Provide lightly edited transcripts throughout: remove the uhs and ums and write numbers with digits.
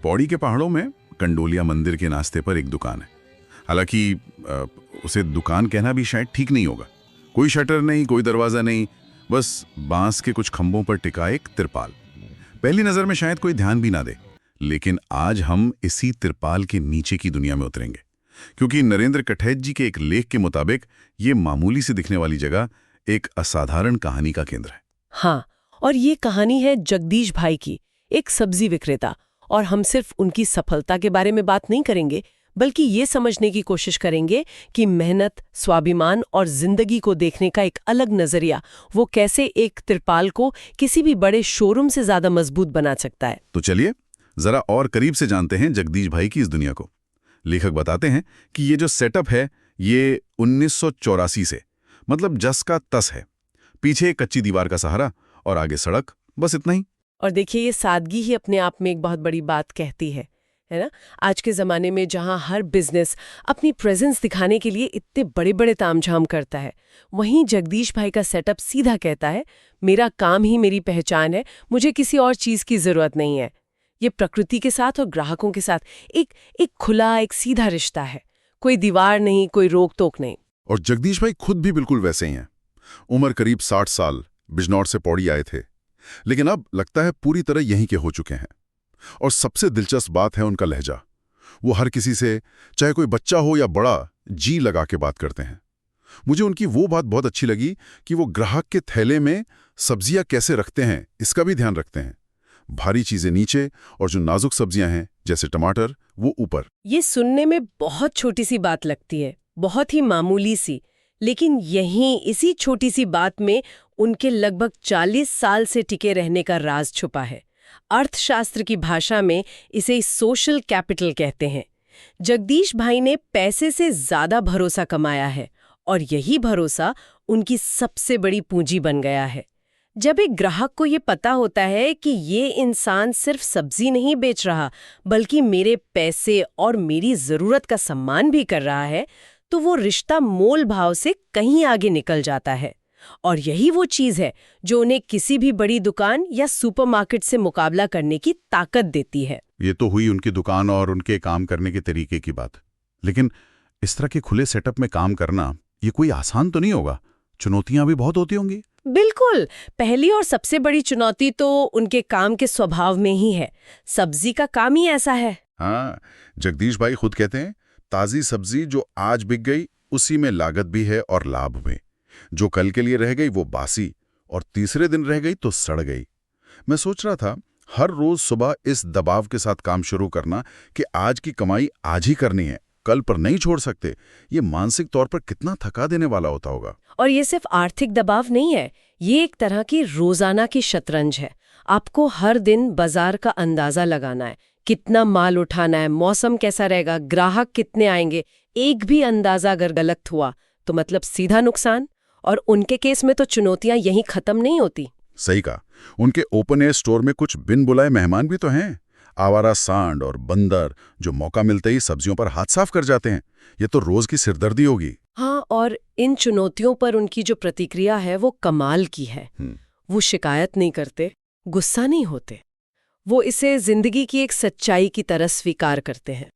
पौड़ी के पहाड़ों में कंडोलिया मंदिर के नाश्ते पर एक दुकान है। हालांकि उसे दुकान कहना भी शायद ठीक नहीं होगा। कोई शटर नहीं, कोई दरवाजा नहीं, बस बांस के कुछ खंभों पर टिका एक तिरपाल। पहली नजर में शायद कोई ध्यान भी ना दे, लेकिन आज हम इसी तिरपाल के नीचे की दुनिया में उतरेंगे, क्योंकि नरेंद्र कठैत जी के एक लेख के मुताबिक ये मामूली से दिखने वाली जगह एक असाधारण कहानी का केंद्र है। हाँ, और ये कहानी है जगदीश भाई की, एक सब्जी विक्रेता। और हम सिर्फ उनकी सफलता के बारे में बात नहीं करेंगे, बल्कि ये समझने की कोशिश करेंगे कि मेहनत, स्वाभिमान और जिंदगी को देखने का एक अलग नजरिया वो कैसे एक तिरपाल को किसी भी बड़े शोरूम से ज्यादा मजबूत बना सकता है। तो चलिए जरा और करीब से जानते हैं जगदीश भाई की इस दुनिया को। लेखक बताते हैं कि ये जो सेटअप है ये 1984 से, मतलब जस का तस है। पीछे एक कच्ची दीवार का सहारा और आगे सड़क, बस इतना ही। और देखिए, ये सादगी ही अपने आप में एक बहुत बड़ी बात कहती है ना। आज के ज़माने में जहाँ हर बिजनेस अपनी प्रेजेंस दिखाने के लिए इतने बड़े बड़े तामझाम करता है, वहीं जगदीश भाई का सेटअप सीधा कहता है, मेरा काम ही मेरी पहचान है, मुझे किसी और चीज़ की ज़रूरत नहीं है। ये प्रकृति के साथ और ग्राहकों के साथ एक खुला, एक सीधा रिश्ता है। कोई दीवार नहीं, कोई रोक टोक नहीं। और जगदीश भाई खुद भी बिल्कुल वैसे ही हैं। उम्र करीब 60 साल, बिजनौर से पौड़ी आए थे, लेकिन अब लगता है पूरी तरह यहीं के हो चुके हैं। और सबसे दिलचस्प बात है उनका लहजा। वो हर किसी से, चाहे कोई बच्चा हो या बड़ा, जी लगा के बात करते हैं। मुझे उनकी वो बात बहुत अच्छी लगी कि वो ग्राहक के थैले में सब्जियां कैसे रखते हैं इसका भी ध्यान रखते हैं। भारी चीजें नीचे और जो नाजुक सब्जियां हैं जैसे टमाटर, वो ऊपर। ये सुनने में बहुत छोटी सी बात लगती है, बहुत ही मामूली सी, लेकिन यहीं इसी छोटी सी बात में उनके लगभग 40 साल से टिके रहने का राज छुपा है। अर्थशास्त्र की भाषा में इसे सोशल कैपिटल कहते हैं। जगदीश भाई ने पैसे से ज्यादा भरोसा कमाया है और यही भरोसा उनकी सबसे बड़ी पूंजी बन गया है। जब एक ग्राहक को ये पता होता है कि ये इंसान सिर्फ सब्जी नहीं बेच रहा, बल्कि मेरे पैसे और मेरी जरूरत का सम्मान भी कर रहा है, तो वो रिश्ता मोल भाव से कहीं आगे निकल जाता है। और यही वो चीज है जो उन्हें किसी भी बड़ी दुकान या सुपरमार्केट से मुकाबला करने की ताकत देती है। ये तो हुई उनकी दुकान और उनके काम करने के तरीके की बात, लेकिन इस तरह के खुले सेटअप में काम करना ये कोई आसान तो नहीं होगा। चुनौतियां भी बहुत होती होंगी। बिल्कुल, पहली और सबसे बड़ी चुनौती तो उनके काम के स्वभाव में ही है। सब्जी का काम ही ऐसा है। हाँ, जगदीश भाई खुद कहते हैं, ताजी सब्जी जो आज बिक गई उसी में लागत भी है और लाभ भी। जो कल के लिए रह गई वो बासी, और तीसरे दिन रह गई तो सड़ गई। मैं सोच रहा था, हर रोज सुबह इस दबाव के साथ काम शुरू करना कि आज की कमाई आज ही करनी है, कल पर नहीं छोड़ सकते, ये मानसिक तौर पर कितना थका देने वाला होता होगा। और ये सिर्फ आर्थिक दबाव नहीं है, ये एक तरह की रोजाना की शतरंज है। आपको हर दिन बाजार का अंदाजा लगाना है, कितना माल उठाना है, मौसम कैसा रहेगा, ग्राहक कितने आएंगे। एक भी अंदाजा अगर गलत हुआ तो मतलब सीधा नुकसान। और उनके केस में तो चुनौतियां यहीं खत्म नहीं होती। सही कहा, उनके ओपन एयर स्टोर में कुछ बिन बुलाए मेहमान भी तो हैं। आवारा सांड और बंदर जो मौका मिलते ही सब्जियों पर हाथ साफ कर जाते हैं। ये तो रोज की सिरदर्दी होगी। हाँ, और इन चुनौतियों पर उनकी जो प्रतिक्रिया है वो कमाल की है। वो शिकायत नहीं करते, गुस्सा नहीं होते, वो इसे जिंदगी की एक सच्चाई की तरह स्वीकार करते हैं।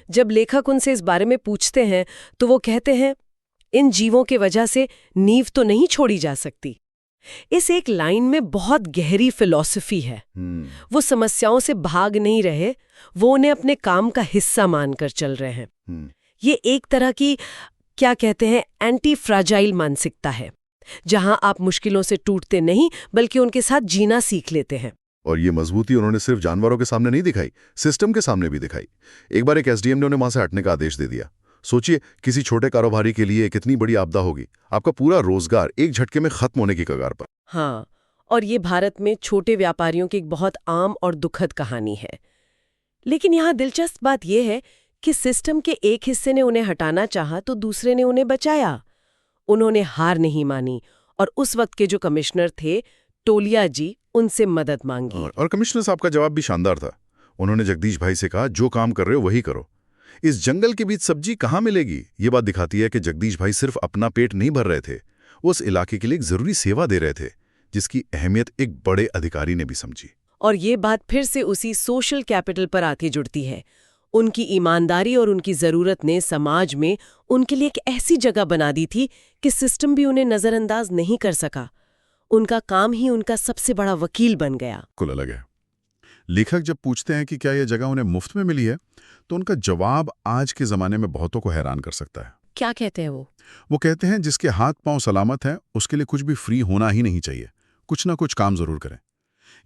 जब लेखक उनसे इस बारे में पूछते हैं तो वो कहते हैं, इन जीवों के वजह से नींव तो नहीं छोड़ी जा सकती। इस एक लाइन में बहुत गहरी फिलॉसफी है। वो समस्याओं से भाग नहीं रहे, वो उन्हें अपने काम का हिस्सा मानकर चल रहे हैं। ये एक तरह की, क्या कहते हैं, एंटी फ्राजाइल मानसिकता है, जहां आप मुश्किलों से टूटते नहीं बल्कि उनके साथ जीना सीख लेते हैं। और ये मजबूती उन्होंने सिर्फ जानवरों के सामने नहीं दिखाई, सिस्टम के सामने भी दिखाई। एक बार एक एसडीएम ने उन्हें वहां से हटने का आदेश दे दिया। सोचिए, किसी छोटे कारोबारी के लिए कितनी बड़ी आपदा होगी। आपका पूरा रोजगार एक झटके में खत्म होने की कगार पर। हाँ, और ये भारत में छोटे व्यापारियों की एक बहुत आम और दुखद कहानी है। लेकिन यहाँ दिलचस्प बात यह है कि सिस्टम के एक हिस्से ने उन्हें हटाना चाहा तो दूसरे ने उन्हें बचाया। उन्होंने हार नहीं मानी और उस वक्त के जो कमिश्नर थे, टोलिया जी, उनसे मदद मांगी। और कमिश्नर साहब का जवाब भी शानदार था। उन्होंने जगदीश भाई से कहा, जो काम कर रहे हो वही करो। इस जंगल के बीच सब्जी कहाँ मिलेगी, ये बात दिखाती है कि जगदीश भाई सिर्फ अपना पेट नहीं भर रहे थे, वो उस इलाके के लिए एक जरूरी सेवा दे रहे थे, जिसकी अहमियत एक बड़े अधिकारी ने भी समझी। और ये बात फिर से उसी सोशल कैपिटल पर आके जुड़ती है। उनकी ईमानदारी और उनकी ज़रूरत ने समाज में उनके लिए एक ऐसी जगह बना दी थी कि सिस्टम भी उन्हें नज़रअंदाज नहीं कर सका। उनका काम ही उनका सबसे बड़ा वकील बन गया। कुल अलग है। लेखक जब पूछते हैं कि क्या यह जगह उन्हें मुफ्त में मिली है, तो उनका जवाब आज के ज़माने में बहुतों को हैरान कर सकता है। क्या कहते हैं वो? वो कहते हैं जिसके हाथ पांव सलामत हैं उसके लिए कुछ भी फ्री होना ही नहीं चाहिए, कुछ ना कुछ काम जरूर करें।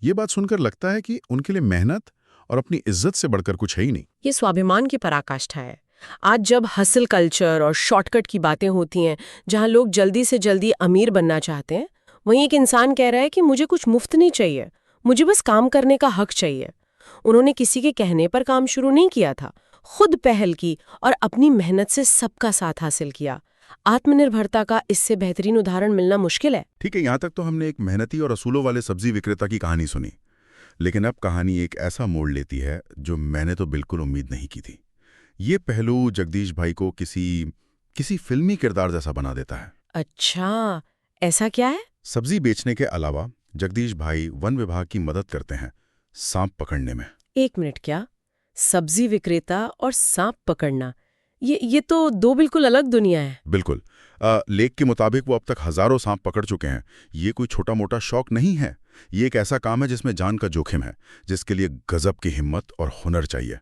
ये बात सुनकर लगता है कि उनके लिए मेहनत और अपनी इज्जत से बढ़कर कुछ है ही नहीं। ये स्वाभिमान की पराकाष्ठा है। आज जब हसल कल्चर और शॉर्टकट की बातें होती हैं, जहां लोग जल्दी से जल्दी अमीर बनना चाहते हैं, वहीं एक इंसान कह रहा है कि मुझे कुछ मुफ्त नहीं चाहिए, मुझे बस काम करने का हक चाहिए। उन्होंने किसी के कहने पर काम शुरू नहीं किया था, खुद पहल की और अपनी मेहनत से सबका साथ हासिल किया। आत्मनिर्भरता का इससे बेहतरीन उदाहरण मिलना मुश्किल है। ठीक है, यहाँ तक तो हमने एक मेहनती और असूलों वाले सब्जी विक्रेता की कहानी सुनी, लेकिन अब कहानी एक ऐसा मोड़ लेती है जो मैंने तो बिल्कुल उम्मीद नहीं की थी। ये पहलू जगदीश भाई को किसी फिल्मी किरदार जैसा बना देता है। अच्छा, ऐसा क्या है? सब्जी बेचने के अलावा जगदीश भाई वन विभाग की मदद करते हैं सांप पकड़ने में। एक मिनट, क्या सब्जी विक्रेता और सांप पकड़ना, ये तो दो बिल्कुल अलग दुनिया है। बिल्कुल। लेख के मुताबिक वो अब तक हजारों सांप पकड़ चुके हैं। ये कोई छोटा मोटा शौक नहीं है, ये एक ऐसा काम है जिसमें जान का जोखिम है, जिसके लिए गजब की हिम्मत और हुनर चाहिए।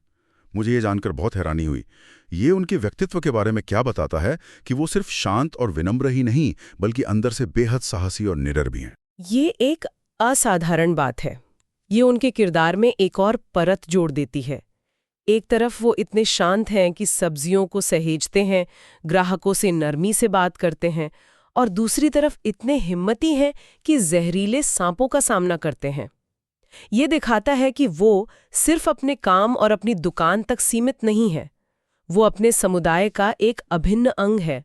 मुझे ये जानकर बहुत हैरानी हुई। ये उनके व्यक्तित्व के बारे में क्या बताता है कि वो सिर्फ शांत और विनम्र ही नहीं, बल्कि अंदर से बेहद साहसी और निडर भी हैं। ये एक असाधारण बात है। ये उनके किरदार में एक और परत जोड़ देती है। एक तरफ वो इतने शांत हैं कि सब्जियों को सहेजते हैं, ग्राहकों से नरमी से बात करते हैं, और दूसरी तरफ इतने हिम्मती हैं कि जहरीले सांपों का सामना करते हैं। ये दिखाता है कि वो सिर्फ अपने काम और अपनी दुकान तक सीमित नहीं है, वो अपने समुदाय का एक अभिन्न अंग है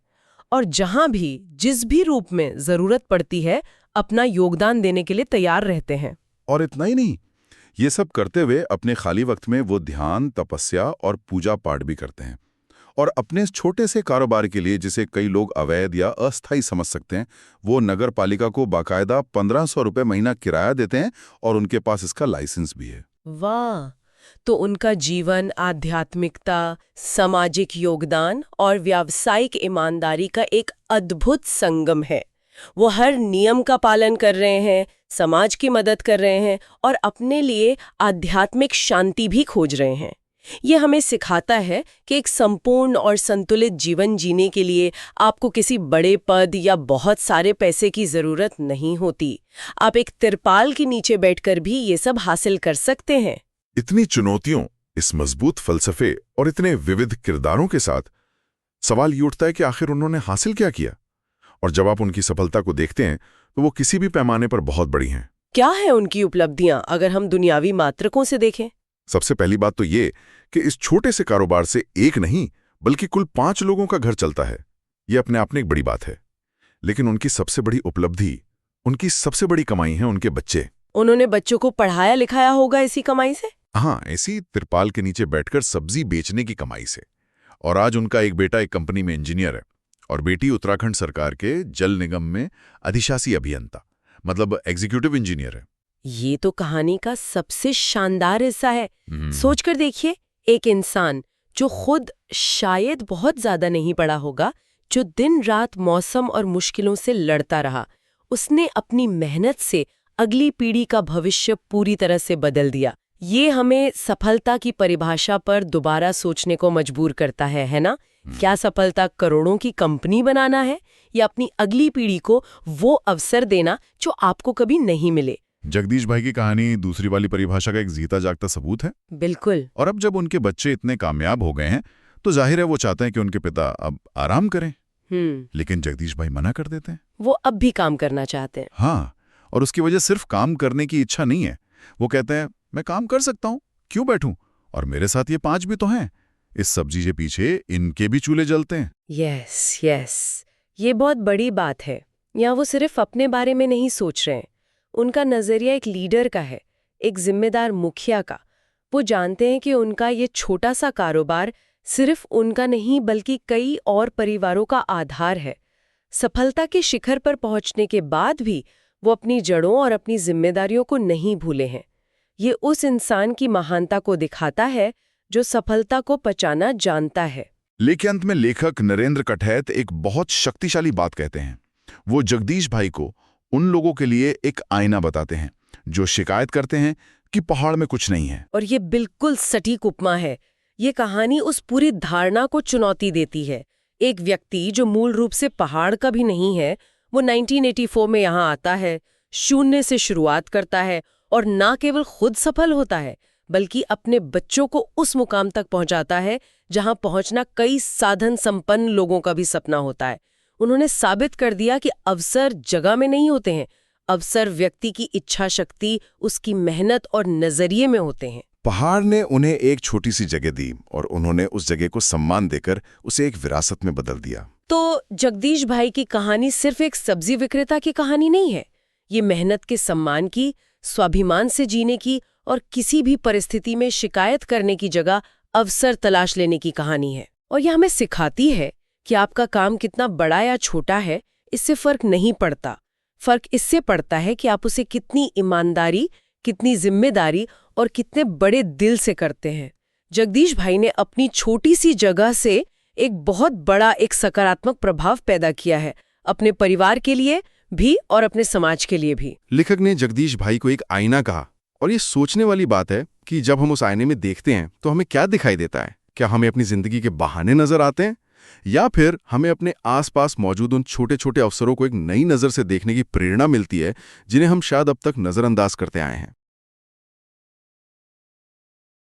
और जहां भी जिस भी रूप में जरूरत पड़ती है अपना योगदान देने के लिए तैयार रहते हैं। और इतना ही नहीं, ये सब करते हुए अपने खाली वक्त में वो ध्यान, तपस्या और पूजा पाठ भी करते हैं। और अपने इस छोटे से कारोबार के लिए, जिसे कई लोग अवैध या अस्थायी समझ सकते हैं, वो नगर पालिका को बाकायदा 1500 रुपये महीना किराया देते हैं और उनके पास इसका लाइसेंस भी है। वाह! तो उनका जीवन आध्यात्मिकता, सामाजिक योगदान और व्यावसायिक ईमानदारी का एक अद्भुत संगम है। वो हर नियम का पालन कर रहे हैं, समाज की मदद कर रहे हैं और अपने लिए आध्यात्मिक शांति भी खोज रहे हैं। ये हमें सिखाता है कि एक संपूर्ण और संतुलित जीवन जीने के लिए आपको किसी बड़े पद या बहुत सारे पैसे की जरूरत नहीं होती। आप एक तिरपाल के नीचे बैठकर भी ये सब हासिल कर सकते हैं। इतनी चुनौतियों, इस मजबूत फलसफे और इतने विविध किरदारों के साथ सवाल ये उठता है कि आखिर उन्होंने हासिल क्या किया? और जब आप उनकी सफलता को देखते हैं तो वो किसी भी पैमाने पर बहुत बड़ी हैं। क्या है उनकी उपलब्धियां अगर हम दुनियावी मात्रकों से देखें? सबसे पहली बात तो ये कि इस छोटे से कारोबार से एक नहीं बल्कि कुल 5 लोगों का घर चलता है। ये अपने आप में एक बड़ी बात है। लेकिन उनकी सबसे बड़ी उपलब्धि, उनकी सबसे बड़ी कमाई है उनके बच्चे। उन्होंने बच्चों को पढ़ाया लिखाया होगा इसी कमाई से? हाँ, ऐसी तिरपाल के नीचे बैठकर सब्जी बेचने की कमाई से। और आज उनका एक बेटा एक कंपनी में इंजीनियर है और बेटी उत्तराखंड सरकार के जल निगम में अधिशासी अभियंता, मतलब एग्जीक्यूटिव इंजीनियर है। ये तो कहानी का सबसे शानदार हिस्सा है। सोचकर देखिए, एक इंसान जो खुद शायद बहुत ज्यादा नहीं पढ़ा होगा, जो दिन रात मौसम और मुश्किलों से लड़ता रहा, उसने अपनी मेहनत से अगली पीढ़ी का भविष्य पूरी तरह से बदल दिया। ये हमें सफलता की परिभाषा पर दोबारा सोचने को मजबूर करता है ना? क्या सफलता करोड़ों की कंपनी बनाना है या अपनी अगली पीढ़ी को वो अवसर देना जो आपको कभी नहीं मिले? जगदीश भाई की कहानी दूसरी वाली परिभाषा का एक जीता जागता सबूत है। बिल्कुल। और अब जब उनके बच्चे इतने कामयाब हो गए हैं तो जाहिर है वो चाहते हैं कि उनके पिता अब आराम करें। लेकिन जगदीश भाई मना कर देते हैं। वो अब भी काम करना चाहते हैं। हाँ, और उसकी वजह सिर्फ काम करने की इच्छा नहीं है। वो कहते हैं मैं काम कर सकता हूँ, क्यों बैठूं? और मेरे साथ ये 5 भी तो हैं। इस सब्जी के पीछे इनके भी चूल्हे जलते हैं। यस, ये बहुत बड़ी बात है। यहाँ वो सिर्फ अपने बारे में नहीं सोच रहे हैं, उनका नजरिया एक लीडर का है, एक जिम्मेदार मुखिया का। वो जानते हैं कि उनका ये छोटा सा कारोबार सिर्फ उनका नहीं बल्कि कई और परिवारों का आधार है। सफलता के शिखर पर पहुंचने के बाद भी वो अपनी जड़ों और अपनी जिम्मेदारियों को नहीं भूले हैं। ये उस इंसान की महानता को दिखाता है जो सफलता को पचाना जानता है। लेकिन अंत में लेखक नरेंद्र कठैत एक बहुत शक्तिशाली बात कहते हैं। वो जगदीश भाई को उन लोगों के लिए एक आईना बताते हैं जो शिकायत करते हैं कि पहाड़ में कुछ नहीं है। और ये बिल्कुल सटीक उपमा है। ये कहानी उस पूरी धारणा को चुनौती देती है। एक व्यक्ति जो मूल रूप से पहाड़ का भी नहीं है, वो 1984 में यहाँ आता है, शून्य से शुरुआत करता है और ना केवल खुद सफल होता है बल्कि अपने बच्चों को उस मुकाम तक पहुंचाता है जहां पहुंचना कई साधन संपन्न लोगों का भी सपना होता है। उन्होंने साबित कर दिया कि अवसर जगह में नहीं होते हैं, अवसर व्यक्ति की इच्छा शक्ति, उसकी मेहनत और नजरिए में होते हैं। पहाड़ ने उन्हें एक छोटी सी जगह दी और उन्होंने उस जगह को सम्मान देकर उसे एक विरासत में बदल दिया। तो जगदीश भाई की कहानी सिर्फ एक सब्जी विक्रेता की कहानी नहीं है। ये मेहनत के सम्मान की, स्वाभिमान से जीने की और किसी भी परिस्थिति में शिकायत करने की जगह अवसर तलाश लेने की कहानी है। और यह हमें सिखाती है कि आपका काम कितना बड़ा या छोटा है, इससे फर्क नहीं पड़ता। फर्क इससे पड़ता है कि आप उसे कितनी ईमानदारी, कितनी जिम्मेदारी और कितने बड़े दिल से करते हैं। जगदीश भाई ने अपनी छोटी सी जगह से एक बहुत बड़ा, एक सकारात्मक प्रभाव पैदा किया है, अपने परिवार के लिए भी और अपने समाज के लिए भी। लेखक ने जगदीश भाई को एक आईना कहा और ये सोचने वाली बात है कि जब हम उस आईने में देखते हैं तो हमें क्या दिखाई देता है। क्या हमें अपनी जिंदगी के बहाने नजर आते हैं या फिर हमें अपने आसपास मौजूद उन छोटे छोटे अवसरों को एक नई नजर से देखने की प्रेरणा मिलती है जिन्हें हम शायद अब तक नजरअंदाज करते आए हैं।